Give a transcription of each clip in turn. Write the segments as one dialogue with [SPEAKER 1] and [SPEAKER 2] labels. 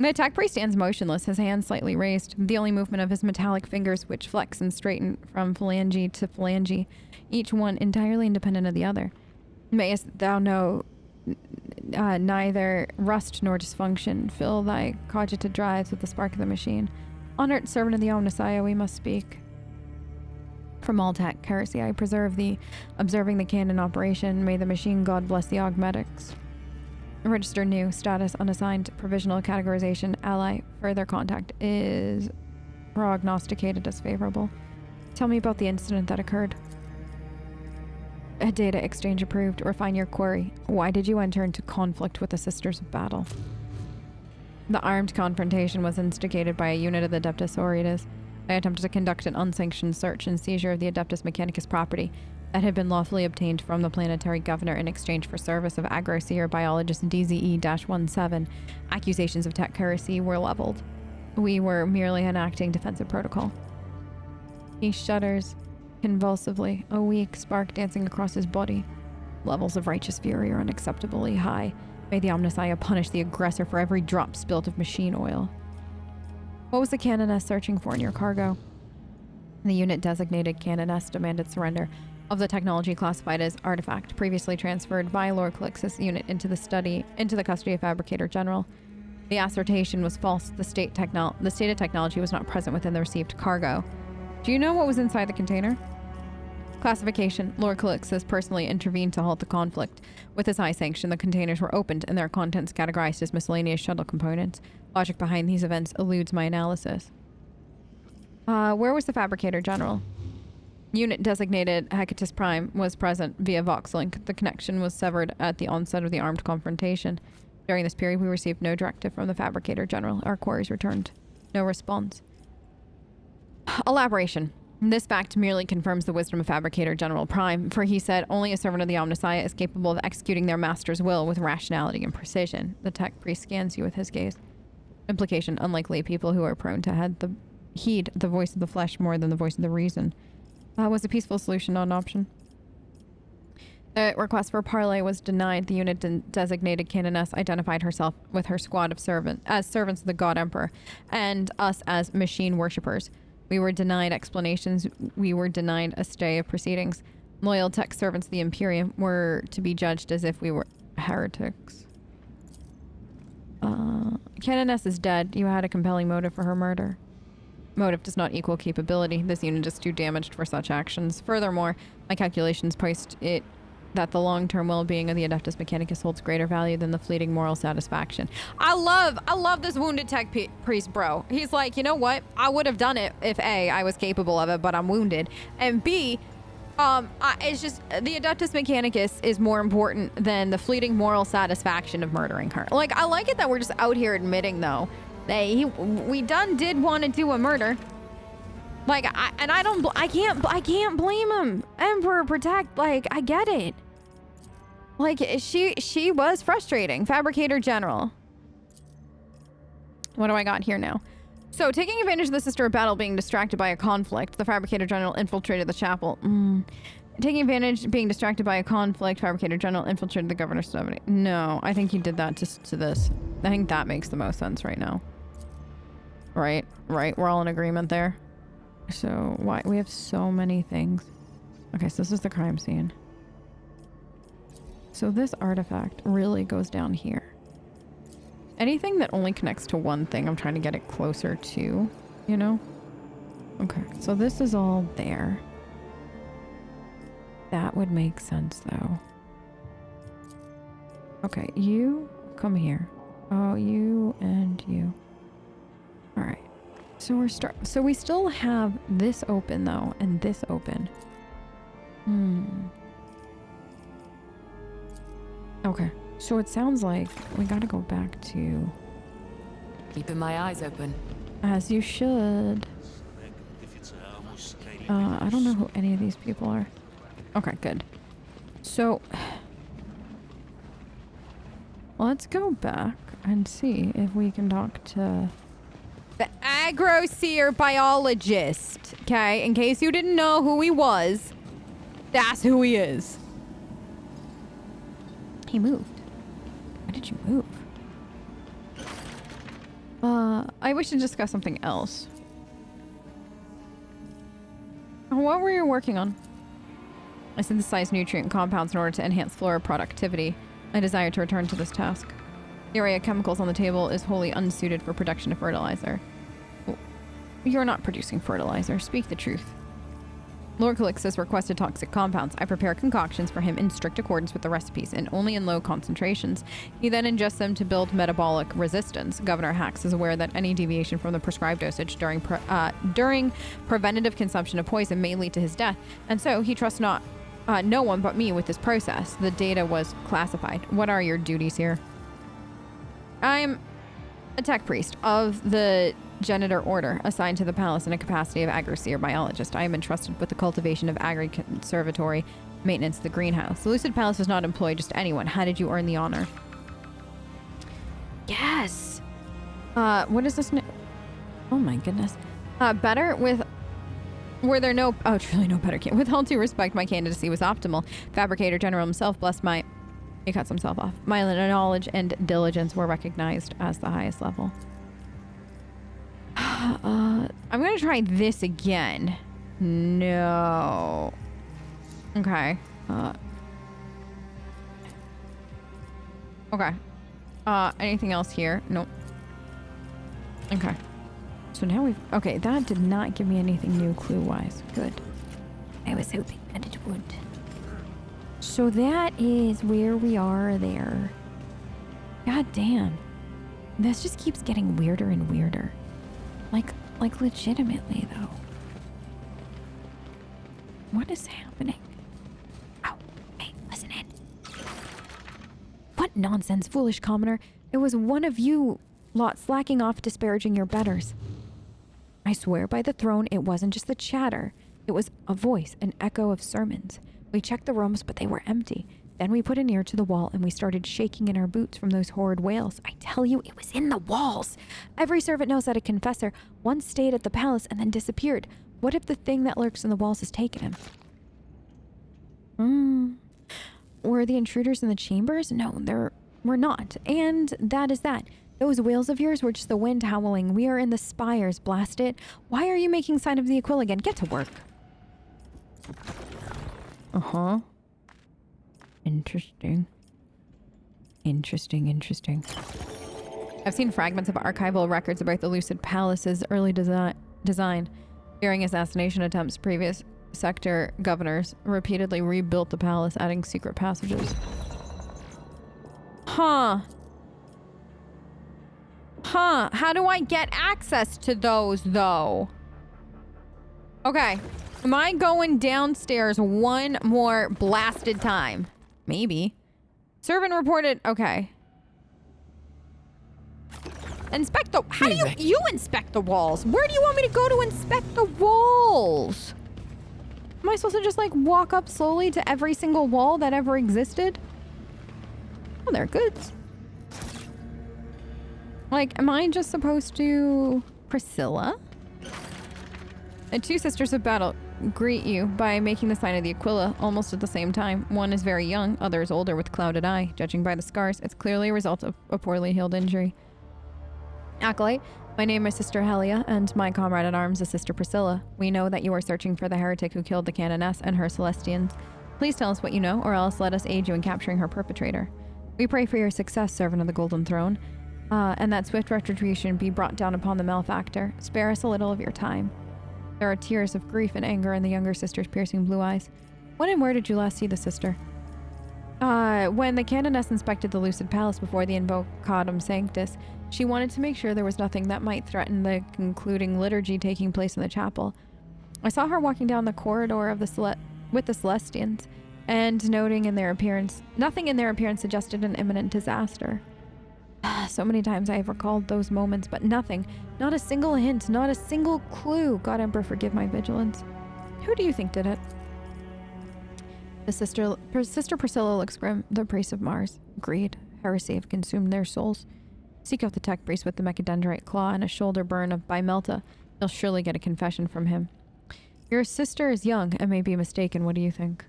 [SPEAKER 1] The tech priest stands motionless, his hands slightly raised, the only movement of his metallic fingers which flex and straighten from phalange to phalange, each one entirely independent of the other. Mayest thou know neither rust nor dysfunction. Fill thy cogita drives with the spark of the machine. Honored servant of the Omnissiah, we must speak. From all Dark Heresy, I preserve thee, observing the canon operation. May the machine god bless the augmetics. Register new, status unassigned, provisional categorization, ally, further contact is prognosticated as favorable. Tell me about the incident that occurred. A data exchange approved. Refine your query. Why did you enter into conflict with the Sisters of Battle? The armed confrontation was instigated by a unit of the Adeptus Sororitas. I attempted to conduct an unsanctioned search and seizure of the Adeptus Mechanicus property that had been lawfully obtained from the planetary governor in exchange for service of Agro-Seer biologist DZE-17. Accusations of Dark Heresy were leveled. We were merely enacting defensive protocol. He shudders convulsively, a weak spark dancing across his body. Levels of righteous fury are unacceptably high. May the Omnissiah punish the aggressor for every drop spilt of machine oil. What was the Canoness searching for in your cargo? The unit designated Canoness demanded surrender of the technology classified as artifact, previously transferred by Lord Calix's unit into the custody of Fabricator General. The assertion was false. The state of technology was not present within the received cargo. Do you know what was inside the container? Classification. Lord Calixus personally intervened to halt the conflict. With his high sanction, the containers were opened and their contents categorized as miscellaneous shuttle components. Logic behind these events eludes my analysis. Where was the Fabricator General? Unit designated Hecatus Prime was present via Voxlink. The connection was severed at the onset of the armed confrontation. During this period, we received no directive from the Fabricator General. Our queries returned. No response. Elaboration. This fact merely confirms the wisdom of Fabricator General Prime, for he said only a servant of the Omnissiah is capable of executing their master's will with rationality and precision. The tech priest scans you with his gaze. Implication. Unlikely people who are prone to heed the voice of the flesh more than the voice of the reason. Was a peaceful solution not an option? The request for parley was denied. The unit designated Canoness identified herself with her squad of servants of the God Emperor, and us as machine worshippers. We were denied explanations. We were denied a stay of proceedings. Loyal tech servants of the Imperium were to be judged as if we were heretics. Canoness is dead. You had a compelling motive for her murder. Motive does not equal capability. This unit is too damaged for such actions. Furthermore, my calculations placed it that the long-term well-being of the Adeptus Mechanicus holds greater value than the fleeting moral satisfaction. I love this wounded tech priest, bro. He's like, you know what? I would have done it if A, I was capable of it, but I'm wounded. And B, it's just, the Adeptus Mechanicus is more important than the fleeting moral satisfaction of murdering her. Like, I like it that we're just out here admitting, though, we did want to do a murder. Like, I can't blame him. Emperor protect, like, I get it. Like, she was frustrating. Fabricator General. What do I got here now? So, taking advantage of the Sister of Battle being distracted by a conflict, the Fabricator General infiltrated the chapel. Taking advantage being distracted by a conflict, Fabricator General infiltrated the governor's study. No, I think he did that to this. I think that makes the most sense right now. Right. We're all in agreement there. So, why? We have so many things. Okay, so this is the crime scene. So this artifact really goes down here. Anything that only connects to one thing, I'm trying to get it closer to, you know? Okay, so this is all there. That would make sense, though. Okay, you come here. Oh, you and you. All right. So so we still have this open though, and this open. Okay. So it sounds like we gotta go back to...
[SPEAKER 2] Keeping my eyes open.
[SPEAKER 1] As you should. I don't know who any of these people are. Okay, good. So... let's go back and see if we can talk to... the Agro-Seer biologist, okay? In case you didn't know who he was, that's who he is. He moved. Why did you move? I wish to discuss something else. What were you working on? I synthesize nutrient compounds in order to enhance flora productivity. I desire to return to this task. The array of chemicals on the table is wholly unsuited for production of fertilizer. Well, you're not producing fertilizer. Speak the truth. Lord Calixtus requested toxic compounds. I prepare concoctions for him in strict accordance with the recipes and only in low concentrations. He then ingests them to build metabolic resistance. Governor Hax is aware that any deviation from the prescribed dosage during preventative consumption of poison may lead to his death, and so he trusts no one but me with this process. The data was classified. What are your duties here? I'm a tech priest of the Genitor Order, assigned to the palace in a capacity of agri-seer biologist. I am entrusted with the cultivation of agri-conservatory, maintenance of the greenhouse. The Lucid Palace does not employ just anyone. How did you earn the honor? Yes! What is this? Oh my goodness. Better with... Were there no... Oh, truly no better candidate. With all due respect, my candidacy was optimal. Fabricator General himself blessed my... He cuts himself off. My knowledge and diligence were recognized as the highest level. I'm gonna try this again. No. Okay. Okay. Anything else here? Nope. Okay. So now we've... Okay, that did not give me anything new clue-wise. Good. I was hoping that it would. So that is where we are there. God damn. This just keeps getting weirder and weirder. Like legitimately, though. What is happening? Oh, hey, listen in. What nonsense, foolish commoner. It was one of you lot slacking off disparaging your betters. I swear by the throne it wasn't just the chatter. It was a voice, an echo of sermons. We checked the rooms, but they were empty. Then we put an ear to the wall and we started shaking in our boots from those horrid wails. I tell you, it was in the walls. Every servant knows that a confessor once stayed at the palace and then disappeared. What if the thing that lurks in the walls has taken him? Were the intruders in the chambers? No, there were not. And that is that. Those wails of yours were just the wind howling. We are in the spires, blast it. Why are you making sign of the Aquila again? Get to work. Uh-huh. Interesting. Interesting. I've seen fragments of archival records about the Lucid Palace's early design. During assassination attempts, previous sector governors repeatedly rebuilt the palace, adding secret passages. Huh. How do I get access to those, though? Okay. Am I going downstairs one more blasted time? Maybe. Servant reported... Okay. Inspect the... How do you inspect the walls? Where do you want me to go to inspect the walls? Am I supposed to just, like, walk up slowly to every single wall that ever existed? Oh, they're good. Like, am I just supposed to... Priscilla? The two sisters of battle greet you by making the sign of the Aquila almost at the same time. One is very young, other is older with clouded eye. Judging by the scars, it's clearly a result of a poorly healed injury. Acolyte, my name is Sister Helia, and my comrade at arms is Sister Priscilla. We know that you are searching for the heretic who killed the Canoness and her Celestians. Please tell us what you know, or else let us aid you in capturing her perpetrator. We pray for your success, servant of the Golden Throne, and that swift retribution be brought down upon the malefactor. Spare us a little of your time. There are tears of grief and anger in the younger sister's piercing blue eyes. When and where did you last see the sister? When the Canoness inspected the Lucid Palace before the Invocatum Sanctus, she wanted to make sure there was nothing that might threaten the concluding liturgy taking place in the chapel. I saw her walking down the corridor of with the Celestians, and noting in their appearance, nothing in their appearance suggested an imminent disaster. So many times I have recalled those moments, but nothing. Not a single hint, not a single clue. God Emperor, forgive my vigilance. Who do you think did it? The Sister Priscilla looks grim. The priests of Mars. Greed, heresy have consumed their souls. Seek out the tech priest with the mechadendrite claw and a shoulder burn of bimelta. You'll surely get a confession from him. Your sister is young and may be mistaken. What do you think?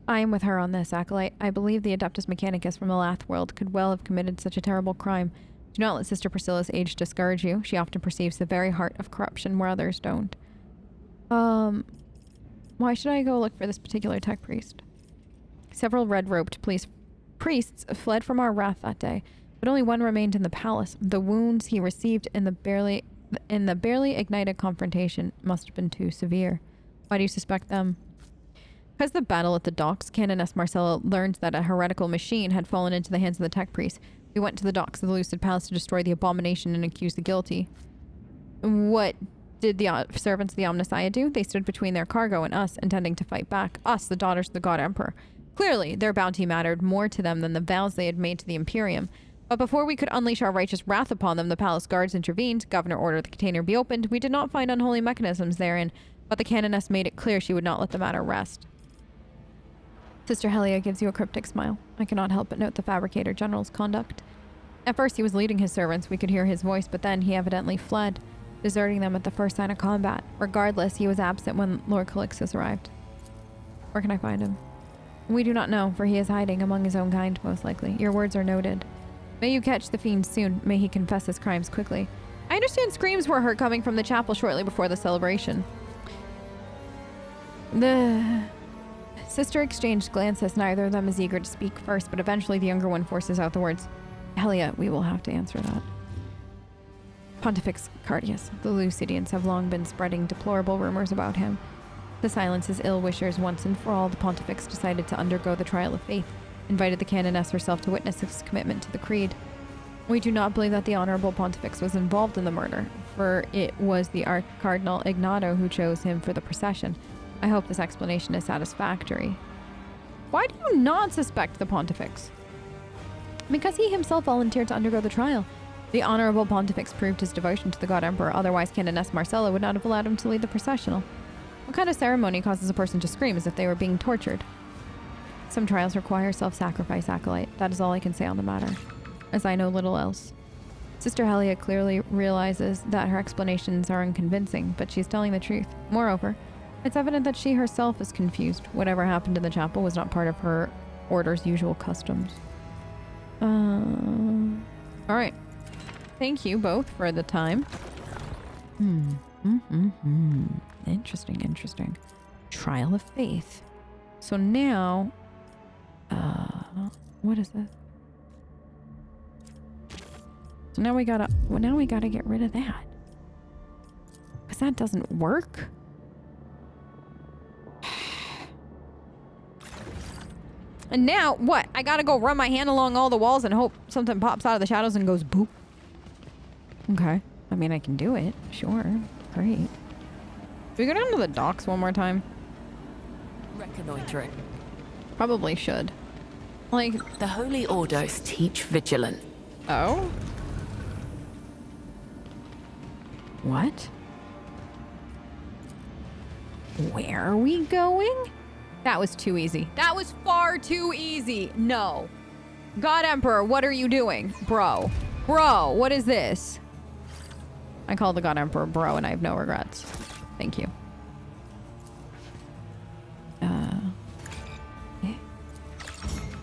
[SPEAKER 1] I am with her on this, Acolyte. I believe the Adeptus Mechanicus from the Lath world could well have committed such a terrible crime. Do not let Sister Priscilla's age discourage you. She often perceives the very heart of corruption where others don't. Why should I go look for this particular tech priest? Several red-robed priests fled from our wrath that day, but only one remained in the palace. The wounds he received in the barely ignited confrontation must have been too severe. Why do you suspect them? Because the battle at the docks, Canoness Marcella learned that a heretical machine had fallen into the hands of the tech priest. We went to the docks of the Lucid Palace to destroy the abomination and accuse the guilty. What did the servants of the Omnissiah do? They stood between their cargo and us, intending to fight back. Us, the daughters of the God Emperor. Clearly, their bounty mattered more to them than the vows they had made to the Imperium. But before we could unleash our righteous wrath upon them, the palace guards intervened. Governor ordered the container be opened. We did not find unholy mechanisms therein, but the Canoness made it clear she would not let the matter rest. Sister Helia gives you a cryptic smile. I cannot help but note the Fabricator General's conduct. At first, he was leading his servants. We could hear his voice, but then he evidently fled, deserting them at the first sign of combat. Regardless, he was absent when Lord Calixtus arrived. Where can I find him? We do not know, for he is hiding among his own kind, most likely. Your words are noted. May you catch the fiend soon. May he confess his crimes quickly. I understand screams were heard coming from the chapel shortly before the celebration. The sister exchanged glances. Neither of them is eager to speak first, but eventually the younger one forces out the words, Helia, we will have to answer that. Pontifex Cardius. The Lucidians have long been spreading deplorable rumors about him. To silence his ill-wishers once and for all, the Pontifex decided to undergo the trial of faith, invited the Canoness herself to witness his commitment to the Creed. We do not believe that the Honorable Pontifex was involved in the murder, for it was the Arch-Cardinal Ignato who chose him for the procession. I hope this explanation is satisfactory. Why do you not suspect the Pontifex? Because he himself volunteered to undergo the trial. The Honorable Pontifex proved his devotion to the God Emperor, otherwise Canoness Marcella would not have allowed him to lead the processional. What kind of ceremony causes a person to scream as if they were being tortured? Some trials require self-sacrifice, Acolyte. That is all I can say on the matter, as I know little else. Sister Helia clearly realizes that her explanations are unconvincing, but she's telling the truth. Moreover, it's evident that she herself is confused. Whatever happened in the chapel was not part of her order's usual customs. Alright. Thank you both for the time. Interesting. Trial of faith. So now, what is this? So now we gotta get rid of that. Because that doesn't work. And now, what? I gotta go run my hand along all the walls and hope something pops out of the shadows and goes boop. Okay. I mean, I can do it. Sure. Great. Do we go down to the docks one more time?
[SPEAKER 2] Reconnoitering.
[SPEAKER 1] Probably should. Like...
[SPEAKER 2] The Holy Orders teach vigilance.
[SPEAKER 1] Oh? What? Where are we going? That was too easy. That was far too easy. No. God Emperor, what are you doing? Bro, what is this? I call the God Emperor bro and I have no regrets. Thank you.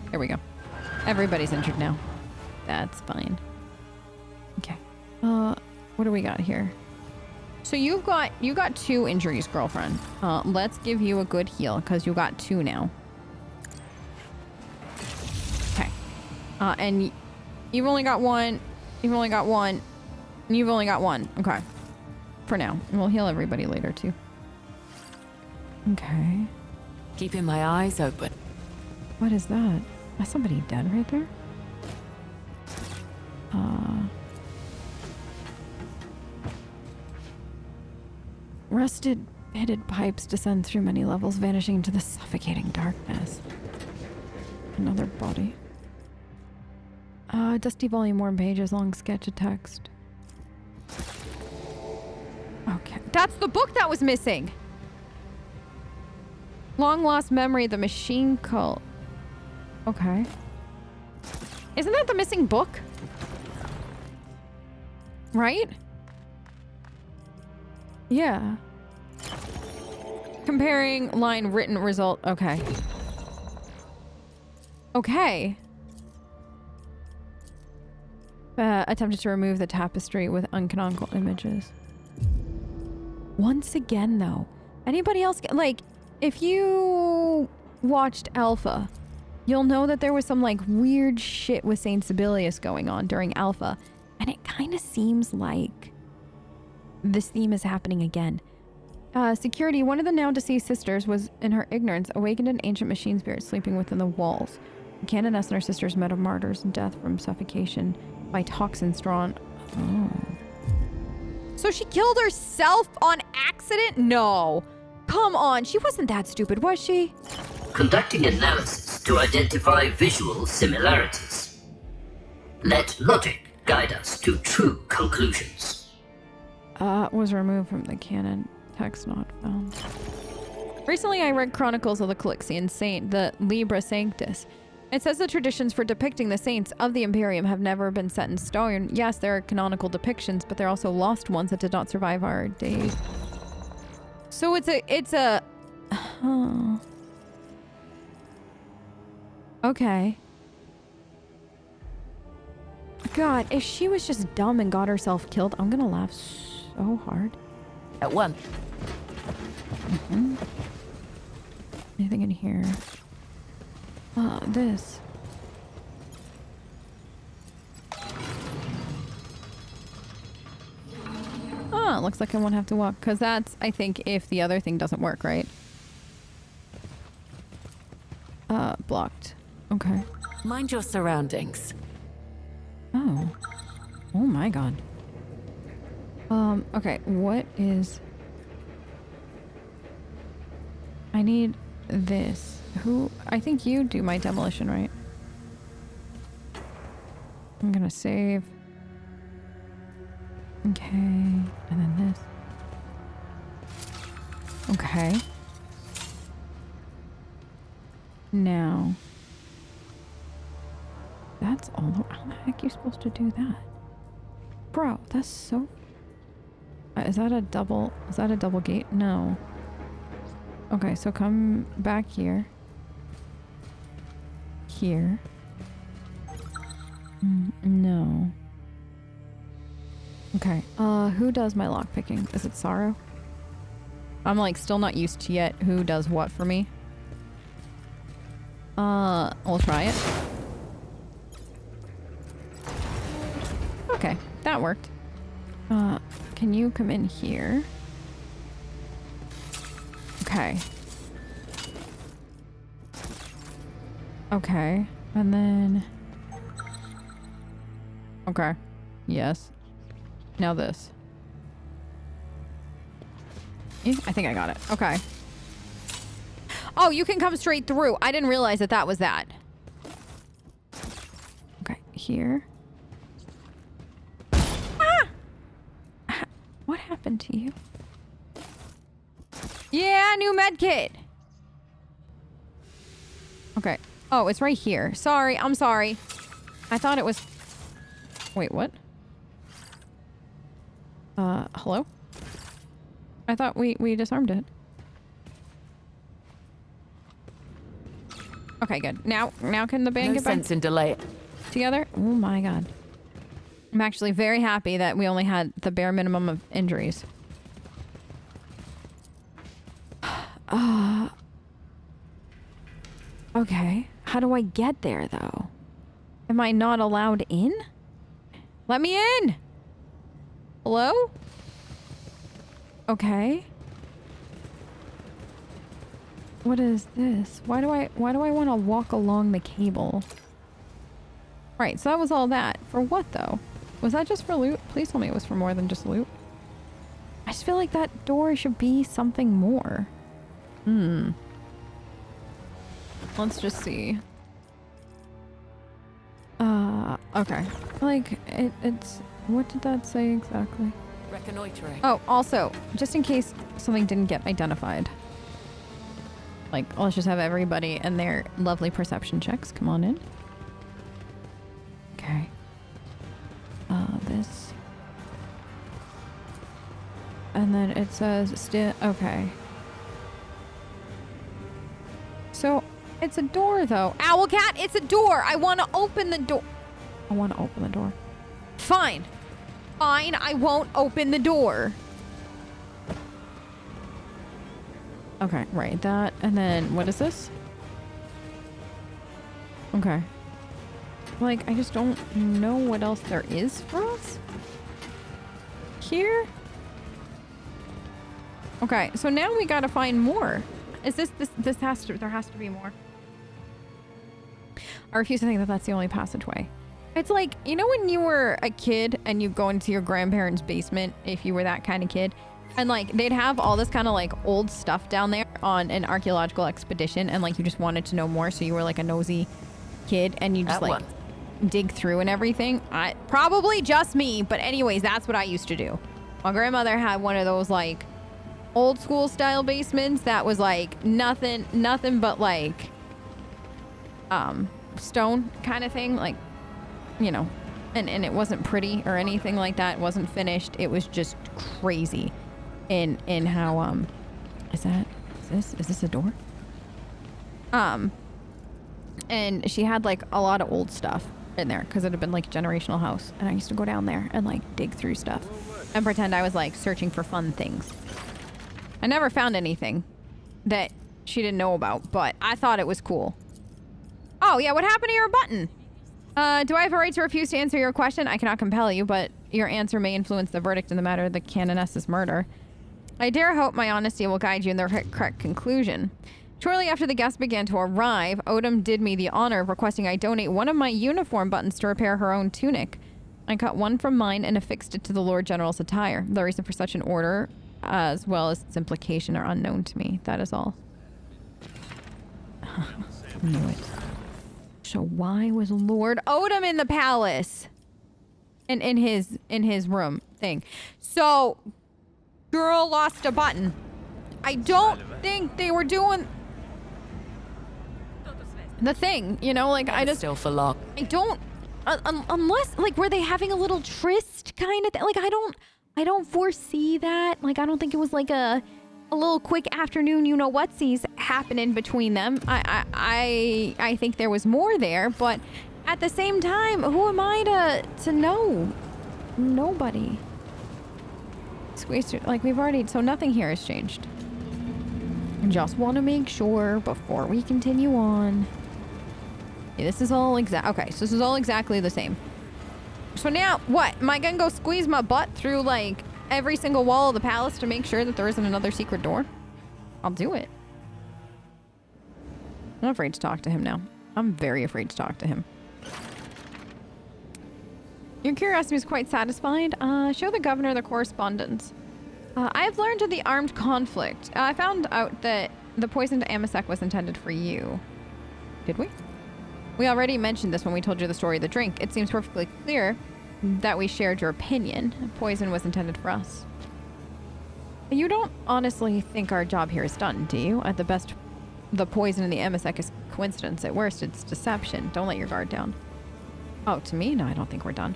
[SPEAKER 1] There we go. Everybody's injured now. That's fine. Okay. What do we got here? So you got 2 injuries, girlfriend. Let's give you a good heal because you got 2 now. Okay. And you've only got 1. You've only got 1. And you've only got 1. Okay. For now. And we'll heal everybody later too. Okay.
[SPEAKER 2] Keeping my eyes open.
[SPEAKER 1] What is that? Is somebody dead right there? Rusted, pitted pipes descend through many levels, vanishing into the suffocating darkness. Another body. Dusty volume, worn pages, long sketch of text. Okay. That's the book that was missing! Long lost memory, the machine cult. Okay. Isn't that the missing book? Right? Yeah. Comparing line written result. Okay. Okay. Attempted to remove the tapestry with uncanonical images. Once again, though, anybody else like, if you watched Alpha, you'll know that there was some like weird shit with Saint Sibelius going on during Alpha, and it kind of seems like this theme is happening again. Security, one of the now deceased sisters was, in her ignorance, awakened an ancient machine spirit sleeping within the walls. The Canoness and her sisters met a martyr's death from suffocation by toxins drawn. Oh. So she killed herself on accident? No. Come on, she wasn't that stupid, was she?
[SPEAKER 3] Conducting analysis to identify visual similarities. Let logic guide us to true conclusions.
[SPEAKER 1] Was removed from the canon. Text not found. Recently, I read Chronicles of the Calixian Saint, the Libra Sanctus. It says the traditions for depicting the saints of the Imperium have never been set in stone. Yes, there are canonical depictions, but there are also lost ones that did not survive our days. So it's a... Okay. God, if she was just dumb and got herself killed, I'm gonna laugh so hard.
[SPEAKER 2] At one.
[SPEAKER 1] Anything in here? This. Looks like I won't have to walk, because that's, I think, if the other thing doesn't work, right? Blocked. Okay.
[SPEAKER 2] Mind your surroundings.
[SPEAKER 1] Oh. Oh my god. Okay, what is... I need this. Who... I think you do my demolition, right? I'm gonna save. Okay, and then this. Okay. Now... That's all... How the heck are you supposed to do that? Bro, that's so... Is that a double... Is that a double gate? No. Okay, so come back here. Here. No. Okay. Who does my lockpicking? Is it Sorrow? I'm like still not used to yet who does what for me. We'll try it. Okay, that worked. Can you come in here? Okay. Okay, and then... Okay. Yes. Now this. I think I got it. Okay. Oh, you can come straight through. I didn't realize that that was that. Okay, here. Ah! What happened to you? Yeah, new med kit. Okay. Oh, it's right here. Sorry, I'm sorry. I thought it was... Wait, what? Hello? I thought we disarmed it. Okay, good. Now can the band
[SPEAKER 2] No
[SPEAKER 1] get back
[SPEAKER 2] sense in delay.
[SPEAKER 1] together? Oh my god. I'm actually very happy that we only had the bare minimum of injuries. Okay. How do I get there, though? Am I not allowed in? Let me in! Hello? Okay. What is this? Why do I want to walk along the cable? Right, so that was all that. For what, though? Was that just for loot? Please tell me it was for more than just loot. I just feel like that door should be something more. Let's just see. Okay. Like, it's... What did that say exactly?
[SPEAKER 2] Reconnoitering.
[SPEAKER 1] Oh, also, just in case something didn't get identified. Like, let's just have everybody and their lovely perception checks. Come on in. Okay. This. And then it says still... Okay. So, it's a door, though. Owlcat, it's a door! I want to open the door. I want to open the door. fine. Fine, I won't open the door. Okay, right, that, and then, what is this? Okay. Like, I just don't know what else there is for us here. Okay, so now we gotta find more. Is this there has to be more. I refuse to think that that's the only passageway. It's like, you know when you were a kid and you go into your grandparents' basement, if you were that kind of kid, and like they'd have all this kind of like old stuff down there on an archaeological expedition, and like you just wanted to know more, so you were like a nosy kid and you just like dig through and everything. Probably just me, but anyways, that's what I used to do. My grandmother had one of those like old school style basements that was like nothing but like stone kind of thing, like, you know, and it wasn't pretty or anything like that. It wasn't finished. It was just crazy in how is this a door? And she had like a lot of old stuff in there because it had been like a generational house, and I used to go down there and like dig through stuff and pretend I was like searching for fun things. I never found anything that she didn't know about, but I thought it was cool. Oh yeah, what happened to your button? Do I have a right to refuse to answer your question? I cannot compel you, but your answer may influence the verdict in the matter of the Canoness's murder. I dare hope my honesty will guide you in the correct conclusion. Shortly after the guests began to arrive, Odom did me the honor of requesting I donate one of my uniform buttons to repair her own tunic. I cut one from mine and affixed it to the Lord General's attire. The reason for such an order, as well as its implication, are unknown to me. That is all. Knew it. So why was Lord Odom in the palace? In his room thing. So girl lost a button. I don't think they were doing the thing, you know, like I just
[SPEAKER 2] still for long.
[SPEAKER 1] I don't unless like were they having a little tryst kind of thing? Like I don't foresee that. Like I don't think it was like a little quick afternoon, you know whatsies happening between them. I think there was more there, but at the same time, who am I to know? Nobody. Squeeze like we've already, so nothing here has changed. Just want to make sure before we continue on. Yeah, this is all okay, so this is all exactly the same. So now, what? Am I gonna go squeeze my butt through like every single wall of the palace to make sure that there isn't another secret door? I'll do it. I'm afraid to talk to him now. I'm very afraid to talk to him. Your curiosity is quite satisfied. Show the governor the correspondence. I have learned of the armed conflict. I found out that the poisoned amasec was intended for you. Did we? We already mentioned this when we told you the story of the drink. It seems perfectly clear that we shared your opinion. Poison was intended for us. You don't honestly think our job here is done, do you? At the best, the poison in the amasec is coincidence. At worst, it's deception. Don't let your guard down. Oh, to me? No, I don't think we're done.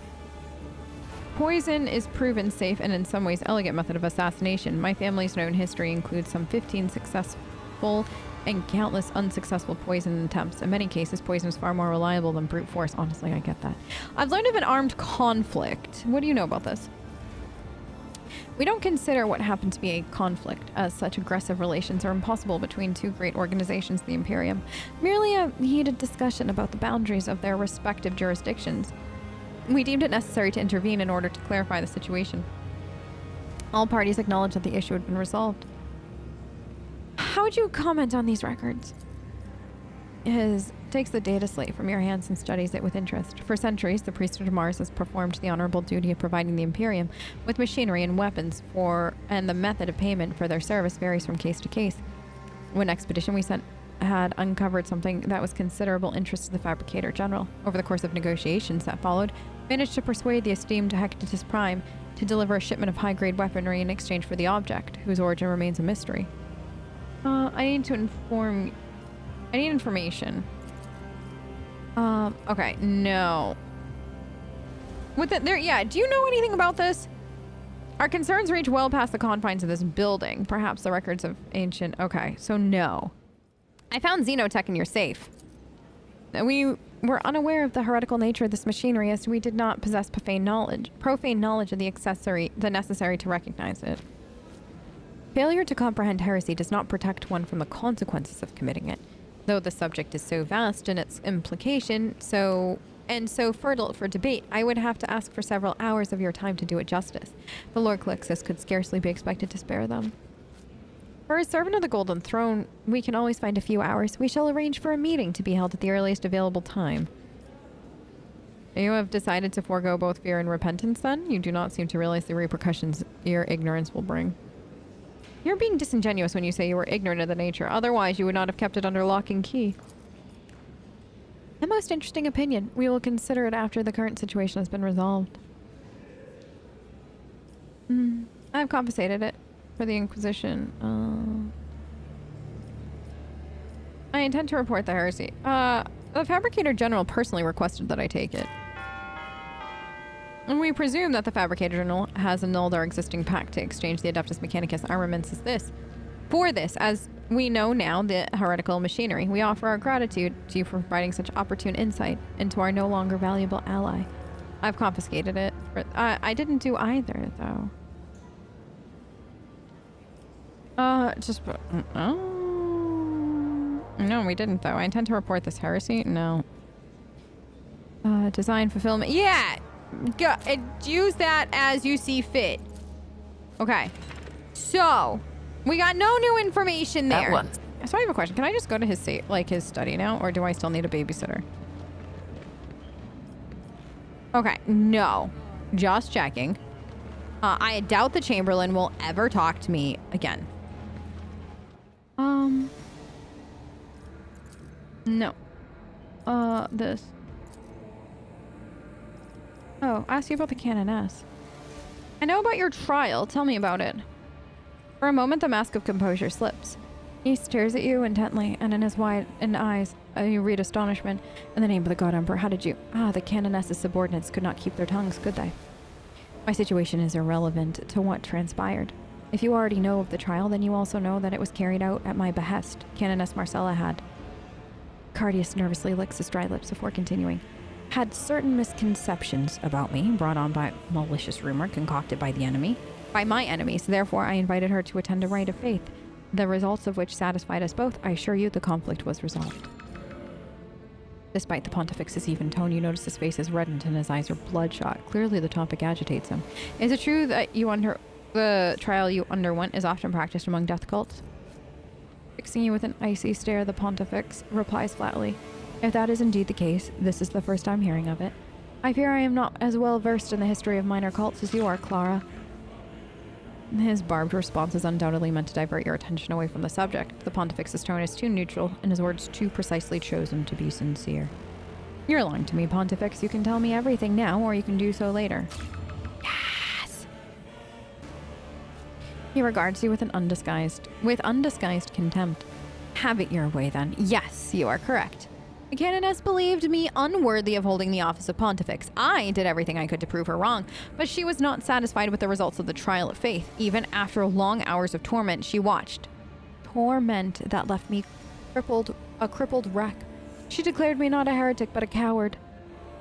[SPEAKER 1] Poison is proven safe and in some ways elegant method of assassination. My family's known history includes some 15 successful and countless unsuccessful poison attempts. In many cases, poison is far more reliable than brute force. Honestly, I get that. I've learned of an armed conflict. What do you know about this? We don't consider what happened to be a conflict, as such aggressive relations are impossible between two great organizations, the Imperium. Merely a heated discussion about the boundaries of their respective jurisdictions. We deemed it necessary to intervene in order to clarify the situation. All parties acknowledged that the issue had been resolved. How would you comment on these records? Takes the data slate from your hands and studies it with interest. For centuries, the priesthood of Mars has performed the honorable duty of providing the Imperium with machinery and weapons and the method of payment for their service varies from case to case. One expedition we sent had uncovered something that was considerable interest to the Fabricator General. Over the course of negotiations that followed, managed to persuade the esteemed Hectatus Prime to deliver a shipment of high-grade weaponry in exchange for the object, whose origin remains a mystery. I need information. Okay, no. Yeah, do you know anything about this? Our concerns reach well past the confines of this building. Perhaps the records of ancient... Okay, so no. I found Xenotech in your safe. We were unaware of the heretical nature of this machinery as we did not possess profane knowledge of the necessary to recognize it. Failure to comprehend heresy does not protect one from the consequences of committing it. Though the subject is so vast in its implication, so fertile for debate, I would have to ask for several hours of your time to do it justice. The Lord Calixtus could scarcely be expected to spare them. For a servant of the Golden Throne, we can always find a few hours. We shall arrange for a meeting to be held at the earliest available time. You have decided to forego both fear and repentance, then? You do not seem to realize the repercussions your ignorance will bring. You're being disingenuous when you say you were ignorant of the nature. Otherwise, you would not have kept it under lock and key. A most interesting opinion. We will consider it after the current situation has been resolved. I've compensated it for the Inquisition. I intend to report the heresy. The Fabricator General personally requested that I take it. And we presume that the Fabricator General has annulled our existing pact to exchange the Adeptus Mechanicus armaments for this, as we know now the heretical machinery. We offer our gratitude to you for providing such opportune insight into our no longer valuable ally. I've confiscated it. I didn't do either, though. No, we didn't, though. I intend to report this heresy. No. Design fulfillment. Yeah! Use that as you see fit. Okay. So, we got no new information there.
[SPEAKER 2] That one.
[SPEAKER 1] So I have a question. Can I just go to his study now, or do I still need a babysitter? Okay. No. Just checking. I doubt the Chamberlain will ever talk to me again. No. This. Oh, ask you about the Canoness. I know about your trial. Tell me about it. For a moment, the mask of composure slips. He stares at you intently, and in his wide eyes, you read astonishment. In the name of the God Emperor, how did you... the Canoness's subordinates could not keep their tongues, could they? My situation is irrelevant to what transpired. If you already know of the trial, then you also know that it was carried out at my behest. Canoness Marcella had... Cardius nervously licks his dry lips before continuing. Had certain misconceptions about me, brought on by malicious rumor concocted by my enemies. Therefore, I invited her to attend a rite of faith, the results of which satisfied us both. I assure you the conflict was resolved. Despite the pontifex's even tone, you notice his face is reddened and his eyes are bloodshot. Clearly the topic agitates him. Is it true that the trial you underwent is often practiced among death cults? Fixing you with an icy stare, the pontifex replies flatly. If that is indeed the case, this is the first I'm hearing of it. I fear I am not as well versed in the history of minor cults as you are, Clara. His barbed response is undoubtedly meant to divert your attention away from the subject. The pontifex's tone is too neutral, and his words too precisely chosen to be sincere. You're lying to me, Pontifex. You can tell me everything now, or you can do so later. Yes! He regards you with undisguised contempt. Have it your way, then. Yes, you are correct. The Canoness believed me unworthy of holding the office of Pontifex. I did everything I could to prove her wrong, but she was not satisfied with the results of the trial of faith. Even after long hours of torment, she watched. Torment that left me a crippled wreck. She declared me not a heretic, but a coward.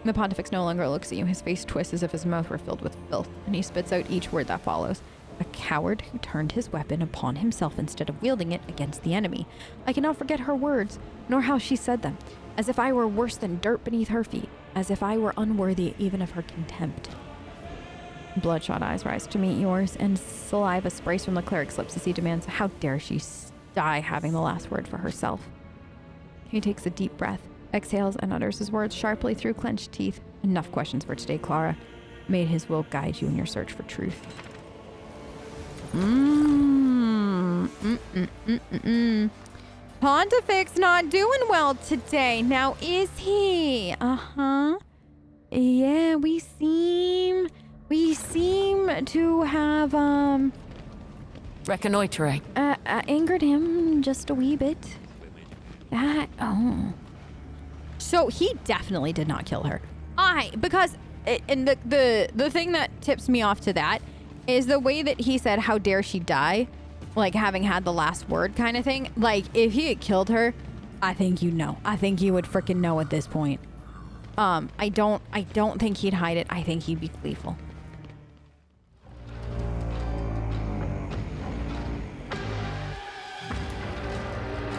[SPEAKER 1] The Pontifex no longer looks at you. His face twists as if his mouth were filled with filth, and he spits out each word that follows. A coward who turned his weapon upon himself instead of wielding it against the enemy. I cannot forget her words, nor how she said them. As if I were worse than dirt beneath her feet. As if I were unworthy even of her contempt. Bloodshot eyes rise to meet yours, and saliva sprays from the cleric's lips as he demands, how dare she die having the last word for herself? He takes a deep breath, exhales, and utters his words sharply through clenched teeth. Enough questions for today, Clara. May his will guide you in your search for truth. Pontifex not doing well today. Now, is he? Yeah, we seem to have,
[SPEAKER 2] Reconnoitering.
[SPEAKER 1] angered him just a wee bit. So he definitely did not kill her. Because the thing that tips me off to that is the way that he said, how dare she die? Like, having had the last word kind of thing. Like, if he had killed her, I think you'd know. I think you would freaking know at this point. I don't think he'd hide it. I think he'd be gleeful.